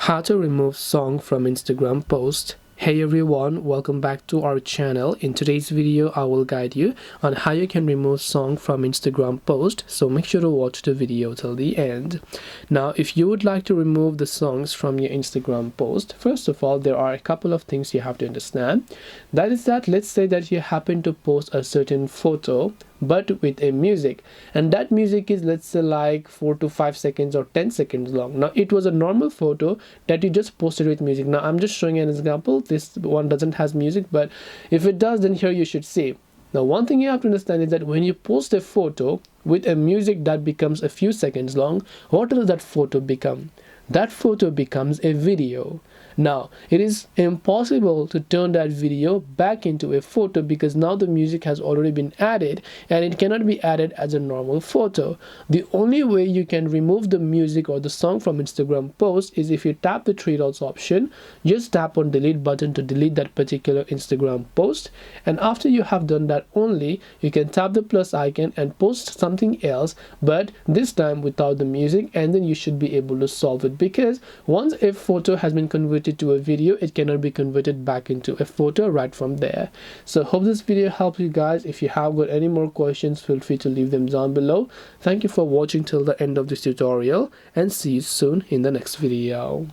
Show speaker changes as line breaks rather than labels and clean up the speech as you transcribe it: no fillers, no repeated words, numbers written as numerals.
How to remove song from Instagram post. Hey everyone, welcome back to our channel. In today's video I will guide you on how you can remove song from Instagram post, so make sure to watch the video till the end. Now if you would like to remove the songs from your Instagram post, first of all there are a couple of things you have to understand. That is that let's say that you happen to post a certain photo but with a music, and that music is, let's say, like 4 to 5 seconds or 10 seconds long. Now it was a normal photo that you just posted with music. Now I'm just showing an example. This one doesn't has music, but if it does, then here you should see. Now one thing you have to understand is that when you post a photo with a music that becomes a few seconds long, what does that photo become? That photo becomes a video. Now it is impossible to turn that video back into a photo because now the music has already been added and it cannot be added as a normal photo. The only way you can remove the music or the song from Instagram post is if you tap the three dots option. Just tap on delete button to delete that particular Instagram post, and after you have done that only, you can tap the plus icon and post something else, but this time without the music, and then you should be able to solve it, because once a photo has been converted to a video, it cannot be converted back into a photo right from there. So hope this video helps you guys. If you have got any more questions, feel free to leave them down below. Thank you for watching till the end of this tutorial, and see you soon in the next video.